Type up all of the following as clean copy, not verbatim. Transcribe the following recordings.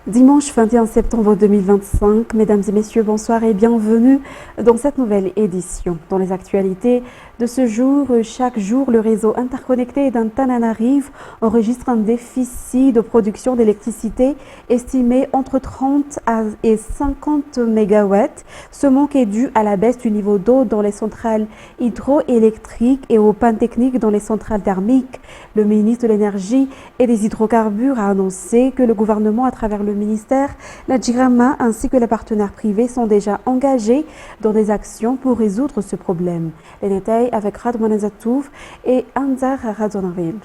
Dimanche 21 septembre 2025, mesdames et messieurs, bonsoir et bienvenue dans cette nouvelle édition. Dans les actualités de ce jour, chaque jour, le réseau interconnecté d'Antananarive enregistre un déficit de production d'électricité estimé entre 30 et 50 MW. Ce manque est dû à la baisse du niveau d'eau dans les centrales hydroélectriques et aux pannes techniques dans les centrales thermiques. Le ministre de l'Énergie et des Hydrocarbures a annoncé que le gouvernement, à travers le ministère, la Jirama ainsi que les partenaires privés sont déjà engagés dans des actions pour résoudre ce problème. Les détails avec Radwan Zatouf et Anzar Radonaville.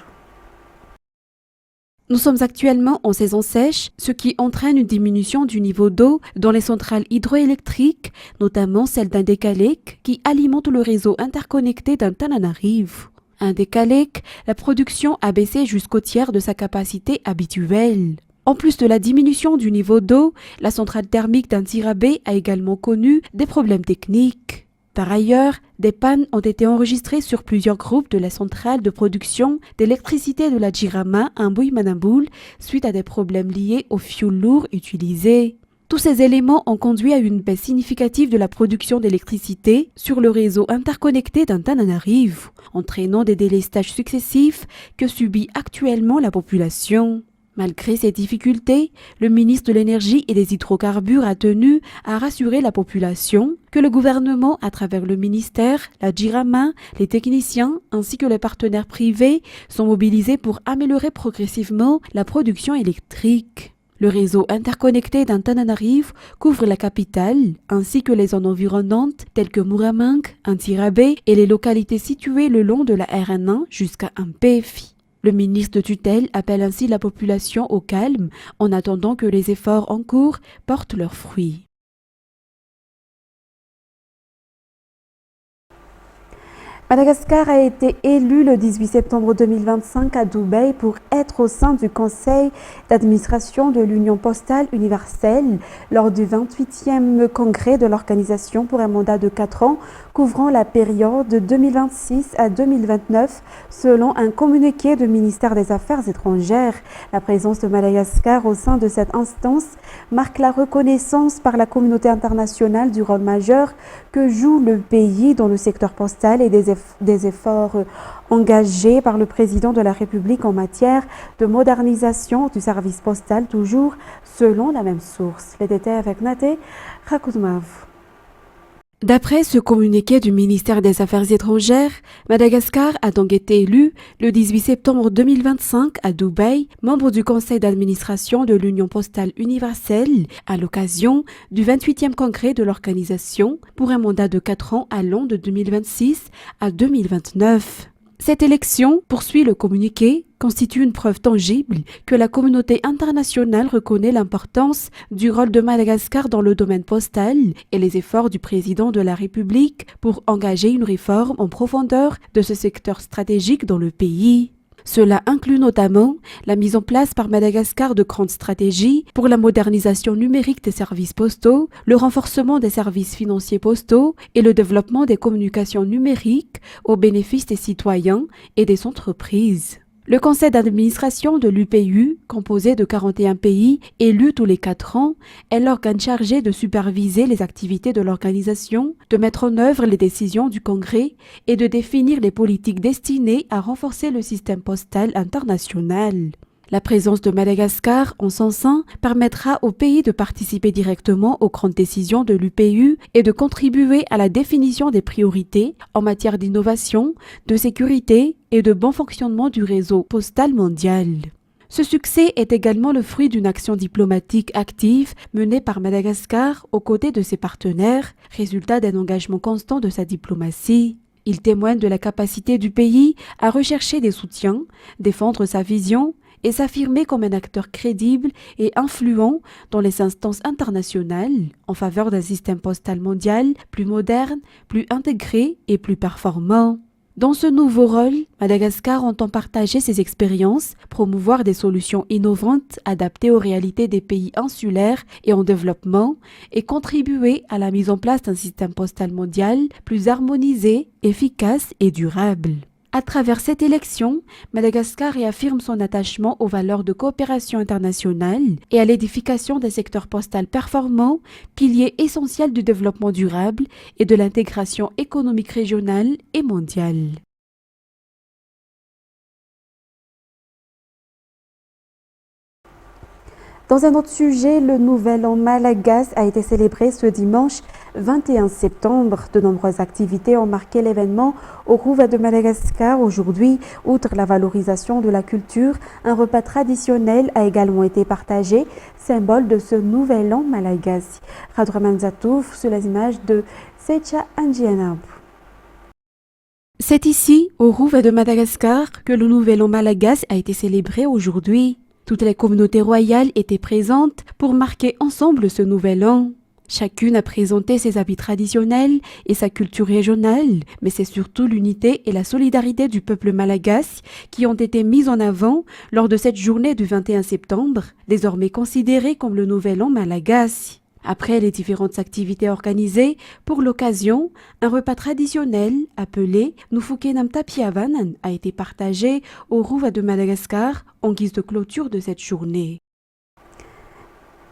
Nous sommes actuellement en saison sèche, ce qui entraîne une diminution du niveau d'eau dans les centrales hydroélectriques, notamment celle d'Indékalek, qui alimente le réseau interconnecté d'Antananarive. Indékalek, la production a baissé jusqu'au tiers de sa capacité habituelle. En plus de la diminution du niveau d'eau, la centrale thermique d'Antirabé a également connu des problèmes techniques. Par ailleurs, des pannes ont été enregistrées sur plusieurs groupes de la centrale de production d'électricité de la Jirama à Mbouy-Manamboul suite à des problèmes liés au fioul lourd utilisé. Tous ces éléments ont conduit à une baisse significative de la production d'électricité sur le réseau interconnecté d'Antananarive, entraînant des délestages successifs que subit actuellement la population. Malgré ces difficultés, le ministre de l'Énergie et des Hydrocarbures a tenu à rassurer la population que le gouvernement, à travers le ministère, la Jirama, les techniciens ainsi que les partenaires privés sont mobilisés pour améliorer progressivement la production électrique. Le réseau interconnecté d'Antananarive couvre la capitale ainsi que les zones environnantes telles que Mouramang, Antirabé et les localités situées le long de la RN1 jusqu'à Mpéfi. Le ministre de tutelle appelle ainsi la population au calme en attendant que les efforts en cours portent leurs fruits. Madagascar a été élu le 18 septembre 2025 à Dubaï pour être au sein du conseil d'administration de l'Union postale universelle lors du 28e congrès de l'organisation pour un mandat de 4 ans couvrant la période de 2026 à 2029 selon un communiqué du ministère des Affaires étrangères. La présence de Madagascar au sein de cette instance marque la reconnaissance par la communauté internationale du rôle majeur que joue le pays dans le secteur postal et des efforts engagés par le président de la République en matière de modernisation du service postal, toujours selon la même source. Les détails avec Naté Rakoudmav. D'après ce communiqué du ministère des Affaires étrangères, Madagascar a donc été élu le 18 septembre 2025 à Dubaï, membre du conseil d'administration de l'Union postale universelle, à l'occasion du 28e congrès de l'organisation pour un mandat de 4 ans allant de 2026 à 2029. Cette élection, poursuit le communiqué, constitue une preuve tangible que la communauté internationale reconnaît l'importance du rôle de Madagascar dans le domaine postal et les efforts du président de la République pour engager une réforme en profondeur de ce secteur stratégique dans le pays. Cela inclut notamment la mise en place par Madagascar de grandes stratégies pour la modernisation numérique des services postaux, le renforcement des services financiers postaux et le développement des communications numériques au bénéfice des citoyens et des entreprises. Le conseil d'administration de l'UPU, composé de 41 pays élus tous les 4 ans, est l'organe chargé de superviser les activités de l'organisation, de mettre en œuvre les décisions du Congrès et de définir les politiques destinées à renforcer le système postal international. La présence de Madagascar en son sein permettra au pays de participer directement aux grandes décisions de l'UPU et de contribuer à la définition des priorités en matière d'innovation, de sécurité et de bon fonctionnement du réseau postal mondial. Ce succès est également le fruit d'une action diplomatique active menée par Madagascar aux côtés de ses partenaires, résultat d'un engagement constant de sa diplomatie. Il témoigne de la capacité du pays à rechercher des soutiens, défendre sa vision et s'affirmer comme un acteur crédible et influent dans les instances internationales en faveur d'un système postal mondial plus moderne, plus intégré et plus performant. Dans ce nouveau rôle, Madagascar entend partager ses expériences, promouvoir des solutions innovantes adaptées aux réalités des pays insulaires et en développement et contribuer à la mise en place d'un système postal mondial plus harmonisé, efficace et durable. À travers cette élection, Madagascar réaffirme son attachement aux valeurs de coopération internationale et à l'édification d'un secteur postal performant, pilier essentiel du développement durable et de l'intégration économique régionale et mondiale. Dans un autre sujet, le Nouvel An malagasy a été célébré ce dimanche 21 septembre. De nombreuses activités ont marqué l'événement au Rouva de Madagascar. Aujourd'hui, outre la valorisation de la culture, un repas traditionnel a également été partagé, symbole de ce Nouvel An malagasy. Radraman Zatouf sur les images de Secha Anjianab. C'est ici, au Rouva de Madagascar, que le Nouvel An malagasy a été célébré aujourd'hui. Toutes les communautés royales étaient présentes pour marquer ensemble ce nouvel an. Chacune a présenté ses habits traditionnels et sa culture régionale, mais c'est surtout l'unité et la solidarité du peuple malagasy qui ont été mises en avant lors de cette journée du 21 septembre, désormais considérée comme le Nouvel An malagasy. Après les différentes activités organisées, pour l'occasion, un repas traditionnel appelé Nufuke Namtapiavanan a été partagé au Rouva de Madagascar en guise de clôture de cette journée.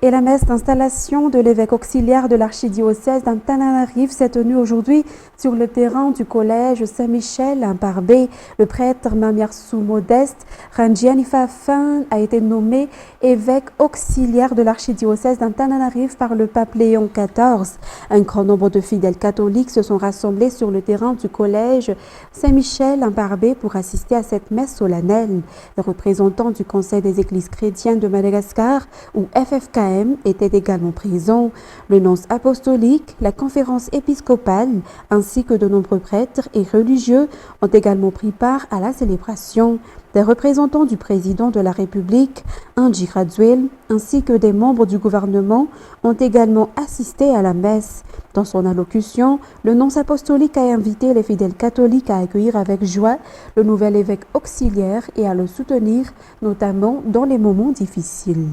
Et la messe d'installation de l'évêque auxiliaire de l'archidiocèse d'Antananarive s'est tenue aujourd'hui sur le terrain du collège Saint-Michel à Barbé. Le prêtre Mamiarsou Modeste Rangianifafin a été nommé évêque auxiliaire de l'archidiocèse d'Antananarive par le pape Léon XIV. Un grand nombre de fidèles catholiques se sont rassemblés sur le terrain du collège Saint-Michel à Barbé pour assister à cette messe solennelle. Les représentants du Conseil des églises chrétiennes de Madagascar, ou FFKM, étaient également présents. Le nonce apostolique, la conférence épiscopale, ainsi que de nombreux prêtres et religieux ont également pris part à la célébration. Des représentants du président de la République, Andji Rajoelina, ainsi que des membres du gouvernement ont également assisté à la messe. Dans son allocution, le nonce apostolique a invité les fidèles catholiques à accueillir avec joie le nouvel évêque auxiliaire et à le soutenir, notamment dans les moments difficiles.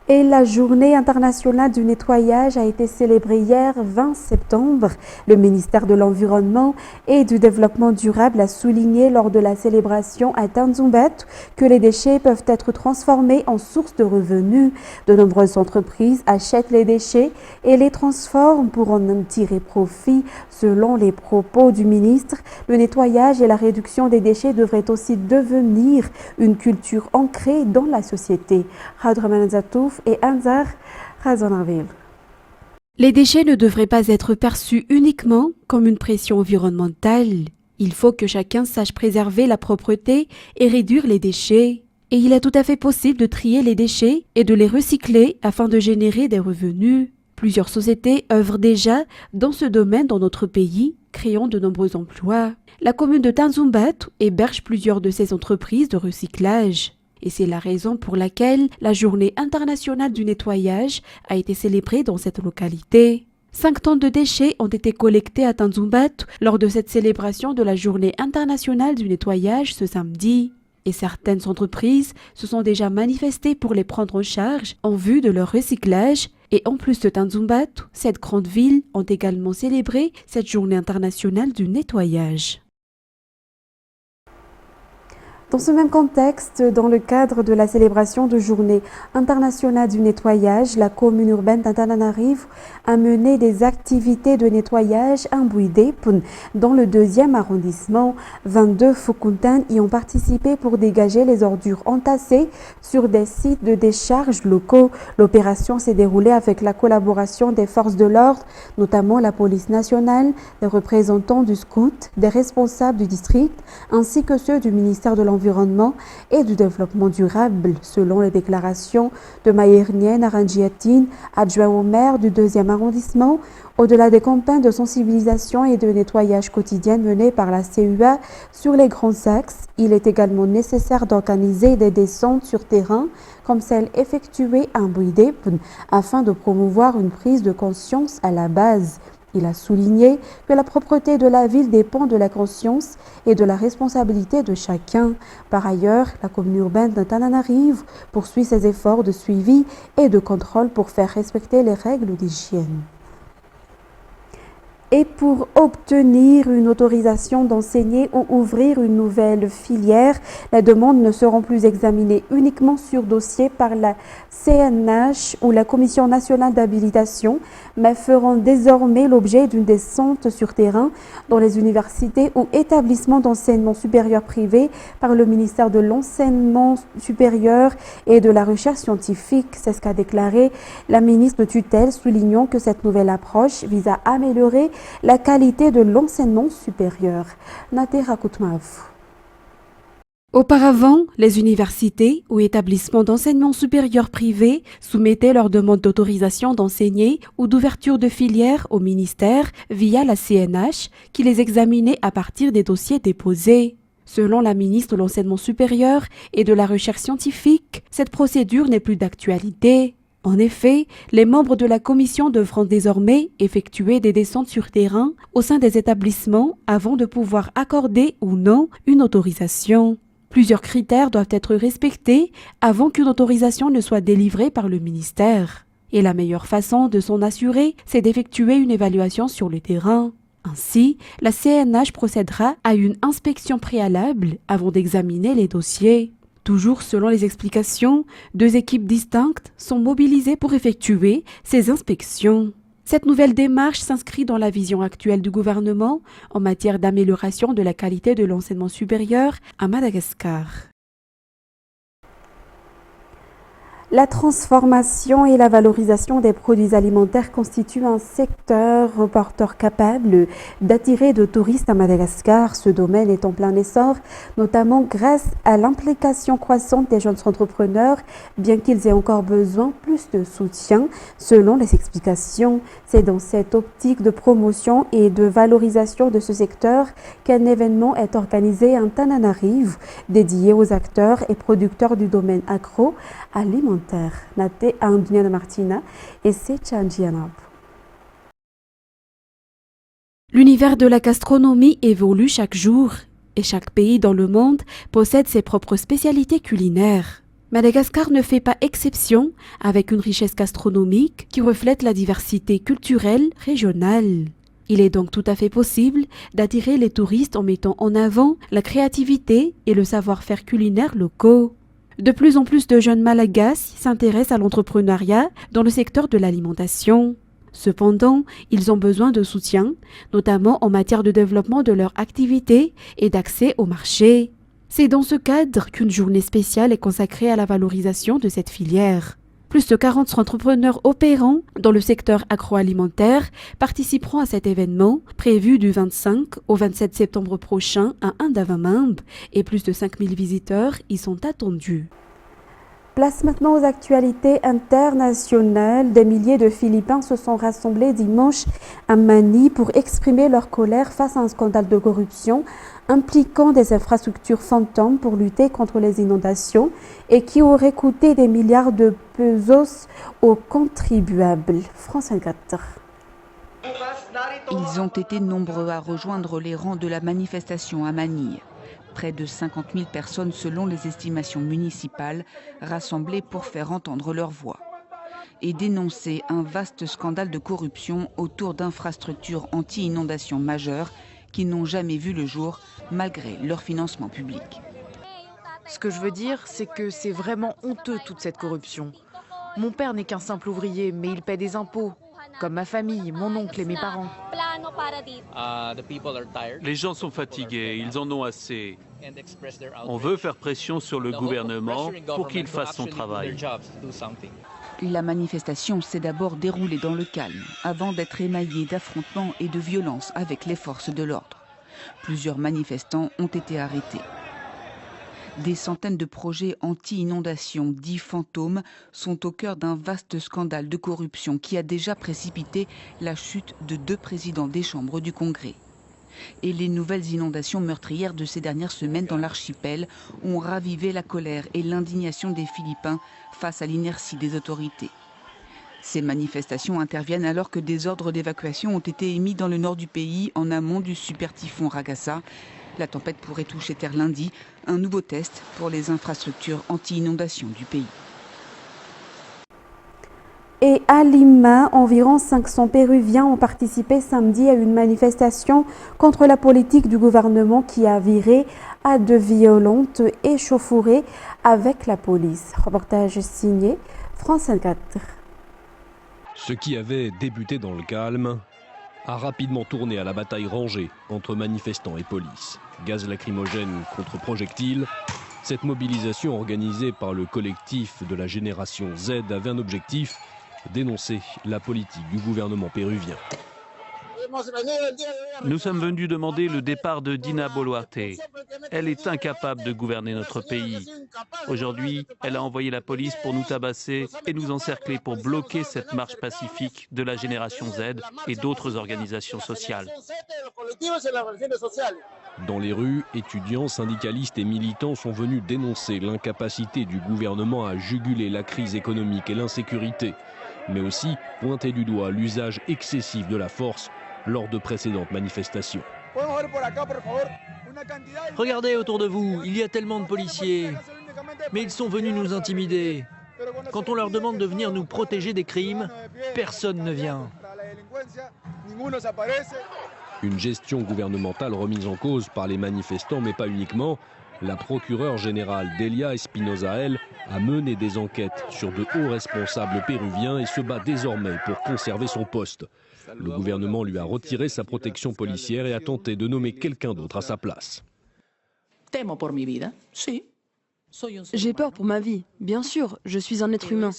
Et la journée internationale du nettoyage a été célébrée hier 20 septembre. Le ministère de l'Environnement et du Développement durable a souligné lors de la célébration à Tanzumbat que les déchets peuvent être transformés en source de revenus. De nombreuses entreprises achètent les déchets et les transforment pour en tirer profit. Selon les propos du ministre, le nettoyage et la réduction des déchets devraient aussi devenir une culture ancrée dans la société. Radraman Zatouf et Anzar Razonarville. Les déchets ne devraient pas être perçus uniquement comme une pression environnementale. Il faut que chacun sache préserver la propreté et réduire les déchets. Et il est tout à fait possible de trier les déchets et de les recycler afin de générer des revenus. Plusieurs sociétés œuvrent déjà dans ce domaine dans notre pays, créant de nombreux emplois. La commune de Tanzumbat héberge plusieurs de ces entreprises de recyclage. Et c'est la raison pour laquelle la journée internationale du nettoyage a été célébrée dans cette localité. 5 tonnes de déchets ont été collectés à Tanzumbat lors de cette célébration de la journée internationale du nettoyage ce samedi. Et certaines entreprises se sont déjà manifestées pour les prendre en charge en vue de leur recyclage. Et en plus de Tanzumbat, cette grande ville ont également célébré cette journée internationale du nettoyage. Dans ce même contexte, dans le cadre de la célébration de journée internationale du nettoyage, la commune urbaine d'Antananarivo a mené des activités de nettoyage à Mbuidepun, dans le 2e arrondissement. 22 Fukuntan y ont participé pour dégager les ordures entassées sur des sites de décharge locaux. L'opération s'est déroulée avec la collaboration des forces de l'ordre, notamment la police nationale, des représentants du scout, des responsables du district, ainsi que ceux du ministère de l'Environnement et du Développement durable, selon les déclarations de Mayernien Arangiatine, adjoint au maire du 2e arrondissement. Au-delà des campagnes de sensibilisation et de nettoyage quotidien menées par la CUA sur les grands axes, il est également nécessaire d'organiser des descentes sur terrain, comme celle effectuée à Mbuidepun, afin de promouvoir une prise de conscience à la base. Il a souligné que la propreté de la ville dépend de la conscience et de la responsabilité de chacun. Par ailleurs, la commune urbaine d'Antananarivo poursuit ses efforts de suivi et de contrôle pour faire respecter les règles d'hygiène. Et pour obtenir une autorisation d'enseigner ou ouvrir une nouvelle filière, les demandes ne seront plus examinées uniquement sur dossier par la CNH ou la Commission nationale d'habilitation, mais feront désormais l'objet d'une descente sur terrain dans les universités ou établissements d'enseignement supérieur privés par le ministère de l'Enseignement supérieur et de la Recherche scientifique. C'est ce qu'a déclaré la ministre de tutelle, soulignant que cette nouvelle approche vise à améliorer la qualité de l'enseignement supérieur. Natera Koutmav. Auparavant, les universités ou établissements d'enseignement supérieur privés soumettaient leurs demandes d'autorisation d'enseigner ou d'ouverture de filière au ministère via la CNH qui les examinait à partir des dossiers déposés. Selon la ministre de l'Enseignement supérieur et de la Recherche scientifique, cette procédure n'est plus d'actualité. En effet, les membres de la commission devront désormais effectuer des descentes sur terrain au sein des établissements avant de pouvoir accorder ou non une autorisation. Plusieurs critères doivent être respectés avant qu'une autorisation ne soit délivrée par le ministère. Et la meilleure façon de s'en assurer, c'est d'effectuer une évaluation sur le terrain. Ainsi, la CNH procédera à une inspection préalable avant d'examiner les dossiers. Toujours selon les explications, 2 équipes distinctes sont mobilisées pour effectuer ces inspections. Cette nouvelle démarche s'inscrit dans la vision actuelle du gouvernement en matière d'amélioration de la qualité de l'enseignement supérieur à Madagascar. La transformation et la valorisation des produits alimentaires constituent un secteur porteur capable d'attirer de touristes à Madagascar. Ce domaine est en plein essor, notamment grâce à l'implication croissante des jeunes entrepreneurs, bien qu'ils aient encore besoin plus de soutien. Selon les explications, c'est dans cette optique de promotion et de valorisation de ce secteur qu'un événement est organisé à Antananarivo, dédié aux acteurs et producteurs du domaine agroalimentaire. Nate Andunia Martina et Sechanjianab. L'univers de la gastronomie évolue chaque jour et chaque pays dans le monde possède ses propres spécialités culinaires. Madagascar ne fait pas exception avec une richesse gastronomique qui reflète la diversité culturelle régionale. Il est donc tout à fait possible d'attirer les touristes en mettant en avant la créativité et le savoir-faire culinaire locaux. De plus en plus de jeunes Malagasy s'intéressent à l'entrepreneuriat dans le secteur de l'alimentation. Cependant, ils ont besoin de soutien, notamment en matière de développement de leur activité et d'accès au marché. C'est dans ce cadre qu'une journée spéciale est consacrée à la valorisation de cette filière. Plus de 40 entrepreneurs opérant dans le secteur agroalimentaire participeront à cet événement prévu du 25 au 27 septembre prochain à Indavamambe et plus de 5000 visiteurs y sont attendus. Place maintenant aux actualités internationales. Des milliers de Philippins se sont rassemblés dimanche à Manille pour exprimer leur colère face à un scandale de corruption impliquant des infrastructures fantômes pour lutter contre les inondations et qui aurait coûté des milliards de pesos aux contribuables. France 24. Ils ont été nombreux à rejoindre les rangs de la manifestation à Manille. Près de 50 000 personnes selon les estimations municipales, rassemblées pour faire entendre leur voix. Et dénoncer un vaste scandale de corruption autour d'infrastructures anti-inondation majeures qui n'ont jamais vu le jour malgré leur financement public. Ce que je veux dire, c'est que c'est vraiment honteux toute cette corruption. Mon père n'est qu'un simple ouvrier, mais il paie des impôts, comme ma famille, mon oncle et mes parents. Les gens sont fatigués, ils en ont assez. On veut faire pression sur le gouvernement pour qu'il fasse son travail. La manifestation s'est d'abord déroulée dans le calme, avant d'être émaillée d'affrontements et de violences avec les forces de l'ordre. Plusieurs manifestants ont été arrêtés. Des centaines de projets anti-inondation dits fantômes sont au cœur d'un vaste scandale de corruption qui a déjà précipité la chute de 2 présidents des chambres du Congrès. Et les nouvelles inondations meurtrières de ces dernières semaines dans l'archipel ont ravivé la colère et l'indignation des Philippins face à l'inertie des autorités. Ces manifestations interviennent alors que des ordres d'évacuation ont été émis dans le nord du pays en amont du super typhon Ragasa. La tempête pourrait toucher terre lundi, un nouveau test pour les infrastructures anti-inondation du pays. Et à Lima, environ 500 Péruviens ont participé samedi à une manifestation contre la politique du gouvernement qui a viré à de violentes échauffourées avec la police. Reportage signé France 24. Ce qui avait débuté dans le calme a rapidement tourné à la bataille rangée entre manifestants et police. Gaz lacrymogène contre projectiles. Cette mobilisation organisée par le collectif de la génération Z avait un objectif: dénoncer la politique du gouvernement péruvien. Nous sommes venus demander le départ de Dina Boluarte. Elle est incapable de gouverner notre pays. Aujourd'hui, elle a envoyé la police pour nous tabasser et nous encercler pour bloquer cette marche pacifique de la génération Z et d'autres organisations sociales. Dans les rues, étudiants, syndicalistes et militants sont venus dénoncer l'incapacité du gouvernement à juguler la crise économique et l'insécurité, mais aussi pointer du doigt l'usage excessif de la force lors de précédentes manifestations. Regardez autour de vous, il y a tellement de policiers, mais ils sont venus nous intimider. Quand on leur demande de venir nous protéger des crimes, personne ne vient. Une gestion gouvernementale remise en cause par les manifestants, mais pas uniquement. La procureure générale Delia Espinosa, elle, a mené des enquêtes sur de hauts responsables péruviens et se bat désormais pour conserver son poste. Le gouvernement lui a retiré sa protection policière et a tenté de nommer quelqu'un d'autre à sa place. J'ai peur pour ma vie, bien sûr, je suis un être humain.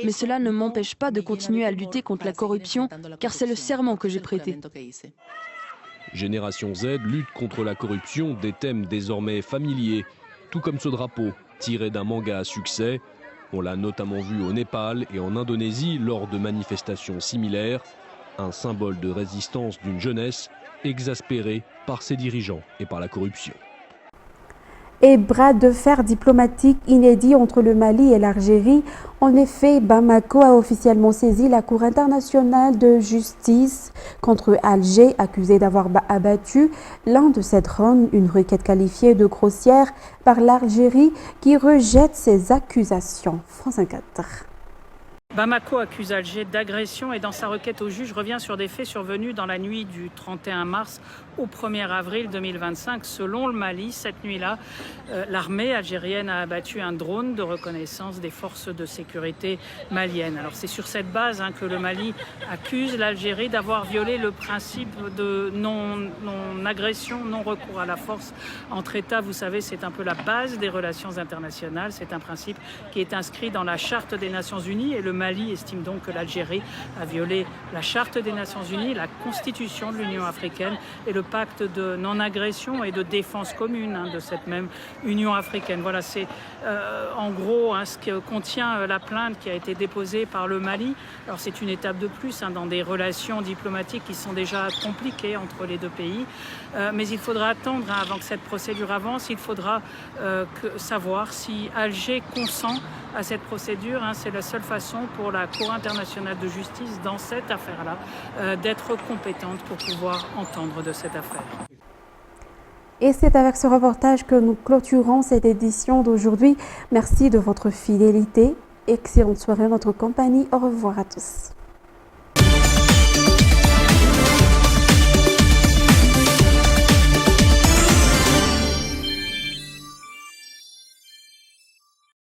Mais cela ne m'empêche pas de continuer à lutter contre la corruption, car c'est le serment que j'ai prêté. Génération Z lutte contre la corruption, des thèmes désormais familiers, tout comme ce drapeau tiré d'un manga à succès. On l'a notamment vu au Népal et en Indonésie lors de manifestations similaires, un symbole de résistance d'une jeunesse exaspérée par ses dirigeants et par la corruption. Et bras de fer diplomatique inédit entre le Mali et l'Algérie. En effet, Bamako a officiellement saisi la Cour internationale de justice contre Alger, accusé d'avoir abattu l'un de ses drones, une requête qualifiée de grossière par l'Algérie qui rejette ces accusations. France 24. Bamako accuse Alger d'agression et dans sa requête au juge revient sur des faits survenus dans la nuit du 31 mars au 1er avril 2025. Selon le Mali, cette nuit-là, l'armée algérienne a abattu un drone de reconnaissance des forces de sécurité maliennes. Alors c'est sur cette base que le Mali accuse l'Algérie d'avoir violé le principe de non-agression, non-recours à la force entre États. Vous savez, c'est un peu la base des relations internationales. C'est un principe qui est inscrit dans la Charte des Nations Unies et le Mali estime donc que l'Algérie a violé la Charte des Nations Unies, la Constitution de l'Union africaine et le pacte de non-agression et de défense commune de cette même Union africaine. Voilà, c'est en gros ce que contient la plainte qui a été déposée par le Mali. Alors c'est une étape de plus dans des relations diplomatiques qui sont déjà compliquées entre les deux pays. Mais il faudra attendre avant que cette procédure avance. Il faudra savoir si Alger consent à cette procédure. C'est la seule façon pour la Cour internationale de justice dans cette affaire-là d'être compétente pour pouvoir entendre de cette affaire. Et c'est avec ce reportage que nous clôturons cette édition d'aujourd'hui. Merci de votre fidélité. Excellente soirée en notre compagnie. Au revoir à tous.